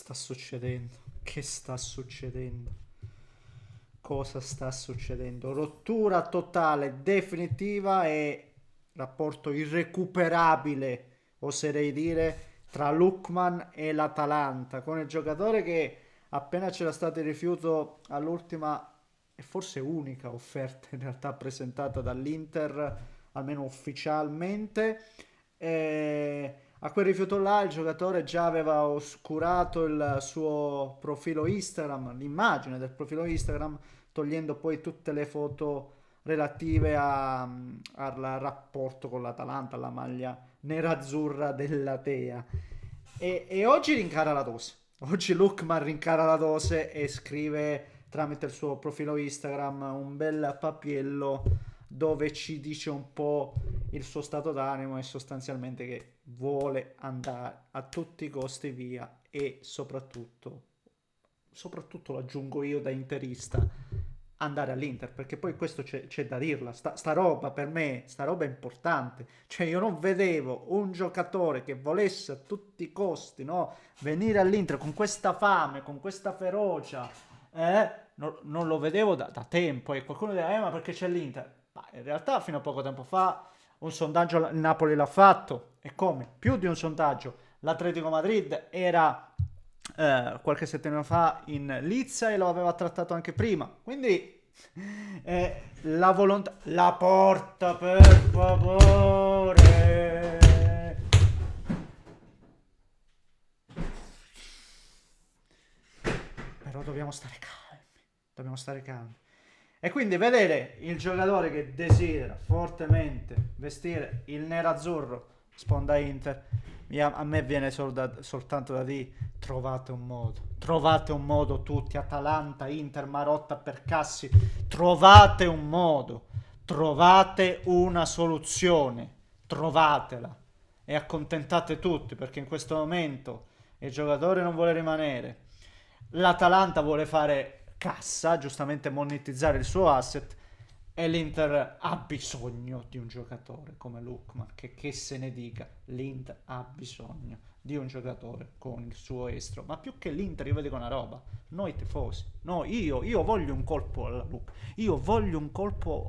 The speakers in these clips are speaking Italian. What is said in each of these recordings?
sta succedendo? Che sta succedendo? Cosa sta succedendo? Rottura totale, definitiva e rapporto irrecuperabile, oserei dire, tra Lookman e l'Atalanta, con il giocatore che appena c'era stato il rifiuto all'ultima e forse unica offerta in realtà presentata dall'Inter, almeno ufficialmente, a quel rifiuto là il giocatore già aveva oscurato il suo profilo Instagram, l'immagine del profilo Instagram, togliendo poi tutte le foto relative al rapporto con l'Atalanta, alla maglia nerazzurra della Tea. E oggi rincara la dose. Oggi Lookman rincara la dose e scrive tramite il suo profilo Instagram un bel papiello dove ci dice un po' il suo stato d'animo e sostanzialmente che vuole andare a tutti i costi via e soprattutto lo aggiungo io da interista, andare all'Inter, perché poi questo c'è da dirla, sta roba per me, sta roba è importante, cioè io non vedevo un giocatore che volesse a tutti i costi, no, venire all'Inter con questa fame, con questa ferocia, non lo vedevo da tempo, e qualcuno dirà, ma perché c'è l'Inter? Ma in realtà fino a poco tempo fa un sondaggio il Napoli l'ha fatto, e come? Più di un sondaggio, l'Atletico Madrid era qualche settimana fa in Lizza e lo aveva trattato anche prima. Quindi la volontà... La porta, per favore! Però dobbiamo stare calmi. Dobbiamo stare calmi. E quindi vedere il giocatore che desidera fortemente vestire il nerazzurro sponda Inter, a me viene soltanto da dire trovate un modo tutti, Atalanta, Inter, Marotta, Percassi, trovate una soluzione, trovatela e accontentate tutti, perché in questo momento il giocatore non vuole rimanere, l'Atalanta vuole fare cassa, giustamente monetizzare il suo asset, e l'Inter ha bisogno di un giocatore come Lookman, che se ne dica, l'Inter ha bisogno di un giocatore con il suo estro, ma più che l'Inter io vi dico una roba, noi tifosi, no, io voglio un colpo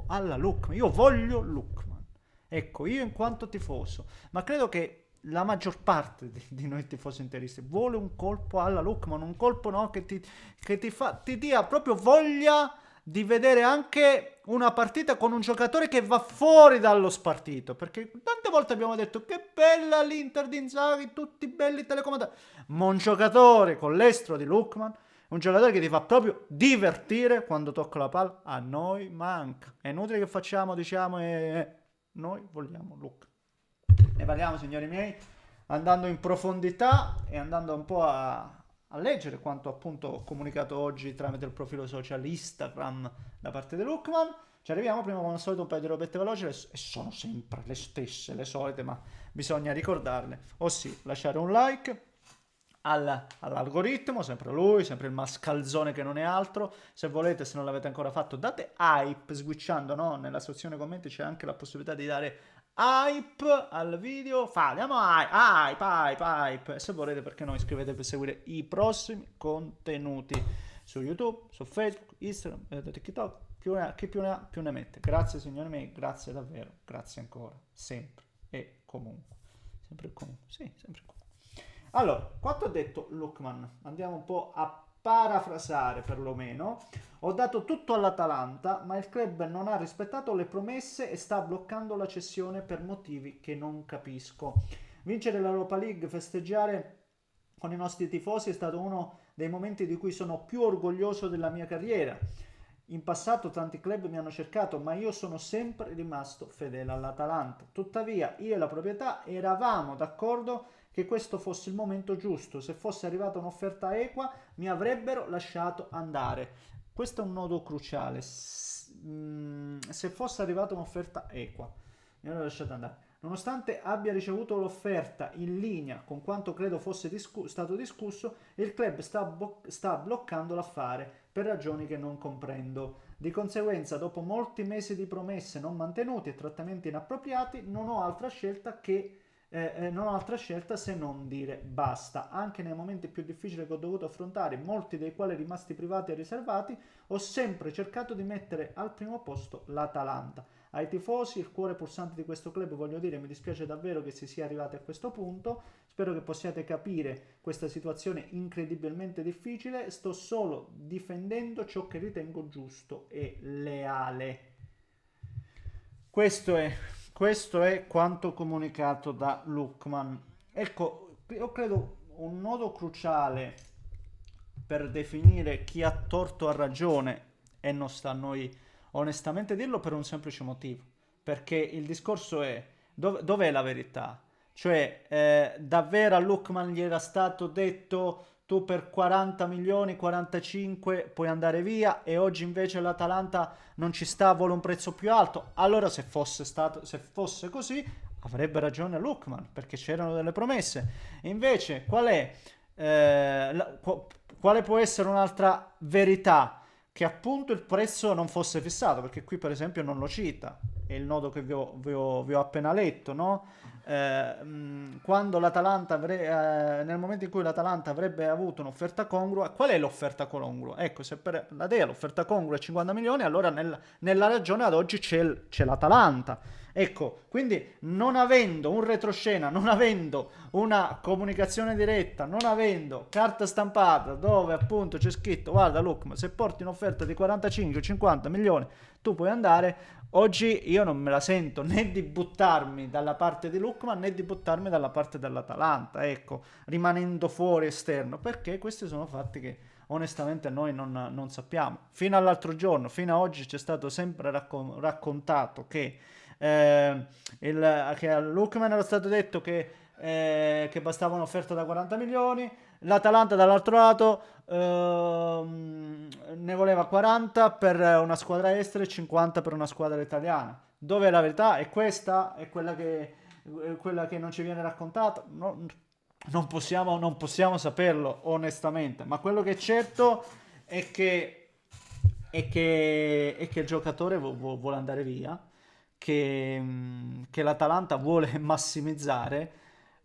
alla Lookman, io voglio Lookman, ecco, io in quanto tifoso, ma credo che la maggior parte di noi tifosi interisti vuole un colpo alla Lookman, un colpo, no, ti dia proprio voglia di vedere anche una partita con un giocatore che va fuori dallo spartito, perché tante volte abbiamo detto che bella l'Inter di Inzaghi, tutti belli telecomandati, ma un giocatore con l'estro di Lookman, un giocatore che ti fa proprio divertire quando tocca la palla, a noi manca. È inutile che facciamo, diciamo, noi vogliamo Lookman. Ne parliamo, signori miei, andando in profondità e andando un po' a leggere quanto appunto ho comunicato oggi tramite il profilo social Instagram da parte di Lookman. Ci arriviamo prima come al solito un paio di robette veloci e sono sempre le stesse, le solite, ma bisogna ricordarle. Ossia, lasciare un like all'algoritmo, sempre lui, sempre il mascalzone che non è altro. Se volete, se non l'avete ancora fatto, date hype switchando, no? Nella sezione commenti c'è anche la possibilità di dare hype al video, diamo hype, e se volete perché no iscrivetevi per seguire i prossimi contenuti su YouTube, su Facebook, Instagram, TikTok, chi più ne ha più ne mette. Grazie signori miei, grazie davvero, grazie ancora, sempre e comunque, sempre e comunque, sì, sempre e comunque. Allora, quanto ha detto Lookman? Andiamo un po' a parafrasare perlomeno. Ho dato tutto all'Atalanta, ma il club non ha rispettato le promesse e sta bloccando la cessione per motivi che non capisco. Vincere l'Europa League, festeggiare con i nostri tifosi è stato uno dei momenti di cui sono più orgoglioso della mia carriera. In passato tanti club mi hanno cercato, ma io sono sempre rimasto fedele all'Atalanta. Tuttavia, io e la proprietà eravamo d'accordo che questo fosse il momento giusto. Se fosse arrivata un'offerta equa, mi avrebbero lasciato andare. Questo è un nodo cruciale. Se fosse arrivata un'offerta equa, mi avrebbero lasciato andare. Nonostante abbia ricevuto l'offerta in linea con quanto credo fosse stato discusso, il club sta bloccando l'affare per ragioni che non comprendo. Di conseguenza, dopo molti mesi di promesse non mantenute e trattamenti inappropriati, non ho altra scelta che non ho altra scelta se non dire basta. Anche nei momenti più difficili che ho dovuto affrontare, molti dei quali rimasti privati e riservati, ho sempre cercato di mettere al primo posto l'Atalanta. Ai tifosi, il cuore pulsante di questo club, voglio dire, mi dispiace davvero che si sia arrivati a questo punto. Spero che possiate capire questa situazione incredibilmente difficile. Sto solo difendendo ciò che ritengo giusto e leale. Questo è, questo è quanto comunicato da Lookman. Ecco, io credo un nodo cruciale per definire chi ha torto o ha ragione, e non sta a noi onestamente dirlo, per un semplice motivo. Perché il discorso è, dov'è la verità? Cioè, davvero a Lookman gli era stato detto tu per 40 milioni, 45 puoi andare via, e oggi invece l'Atalanta non ci sta, vuole un prezzo più alto. Allora se fosse così, avrebbe ragione Lookman, perché c'erano delle promesse. Invece, quale può essere un'altra verità? Che appunto il prezzo non fosse fissato, perché qui per esempio non lo cita, è il nodo che vi ho appena letto, no? Quando nel momento in cui l'Atalanta avrebbe avuto un'offerta congrua, qual è l'offerta congrua? Ecco, se per la Dea l'offerta congrua è 50 milioni, allora nella ragione ad oggi c'è l'Atalanta. Ecco, quindi non avendo un retroscena, non avendo una comunicazione diretta, non avendo carta stampata dove appunto c'è scritto guarda Luke, se porti un'offerta di 45-50 milioni tu puoi andare, oggi io non me la sento né di buttarmi dalla parte di Lookman né di buttarmi dalla parte dell'Atalanta, ecco, rimanendo fuori esterno, perché questi sono fatti che onestamente noi non sappiamo. Fino all'altro giorno, fino a oggi ci è stato sempre raccontato che a Lookman era stato detto che bastava un'offerta da 40 milioni, l'Atalanta dall'altro lato ne voleva 40 per una squadra estera e 50 per una squadra italiana. Dove è la verità? È questa? È quella che non ci viene raccontata? No, non possiamo saperlo onestamente, ma quello che è certo è che il giocatore vuole andare via, che l'Atalanta vuole massimizzare.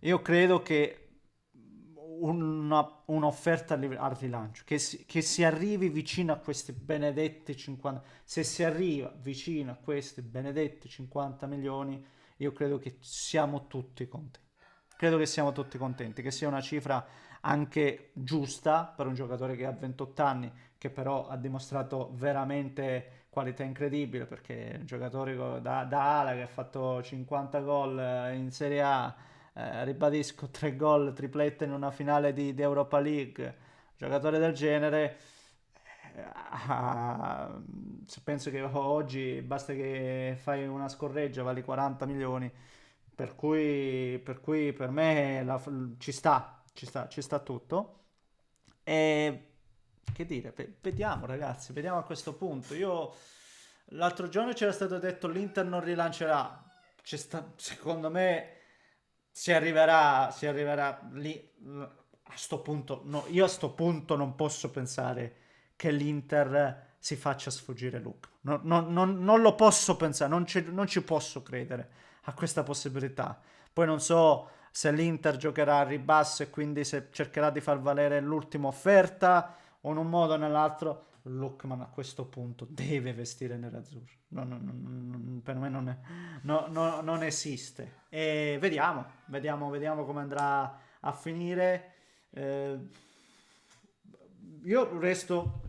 Io credo che un'offerta al rilancio, che si arrivi vicino a questi benedetti 50, se si arriva vicino a questi benedetti 50 milioni, io credo che siamo tutti contenti. Credo che siamo tutti contenti, che sia una cifra anche giusta per un giocatore che ha 28 anni, che però ha dimostrato veramente qualità incredibile, perché è un giocatore da ala che ha fatto 50 gol in Serie A, ribadisco 3 gol, triplette in una finale di Europa League, un giocatore del genere, ah, penso che oggi basta che fai una scorreggia, vali 40 milioni, per cui per me ci sta tutto. E che dire, vediamo ragazzi, vediamo a questo punto. Io l'altro giorno c'era stato detto l'Inter non rilancerà. Secondo me si arriverà lì. A sto punto, no, io a sto punto non posso pensare che l'Inter si faccia sfuggire Luke. Non lo posso pensare, non ci posso credere a questa possibilità. Poi non so se l'Inter giocherà a ribasso e quindi se cercherà di far valere l'ultima offerta o in un modo o nell'altro. Lookman a questo punto deve vestire nerazzurro. Per me non esiste. E vediamo come andrà a finire. Io resto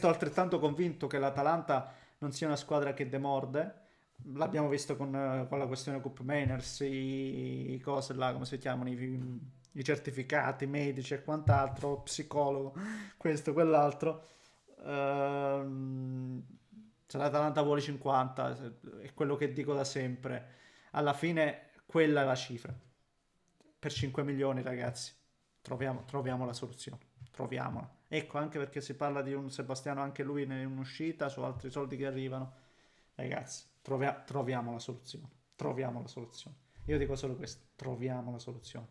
altrettanto convinto che l'Atalanta non sia una squadra che demorde. L'abbiamo visto con la questione Cup Mainers, i cose là, come si chiamano, i certificati medici e quant'altro, psicologo, questo, quell'altro. Ehm, Se l'Atalanta vuole 50, è quello che dico da sempre. Alla fine quella è la cifra. Per 5 milioni, ragazzi, troviamo la soluzione. Troviamola. Ecco, anche perché si parla di un Sebastiano, anche lui in un'uscita, su altri soldi che arrivano. Ragazzi, troviamo la soluzione. Troviamo la soluzione. Io dico solo questo, troviamo la soluzione.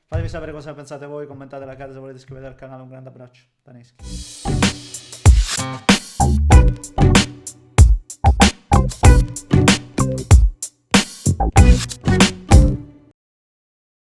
Fatemi sapere cosa pensate voi, commentate la casa se volete, iscrivetevi al canale, un grande abbraccio da Neschi.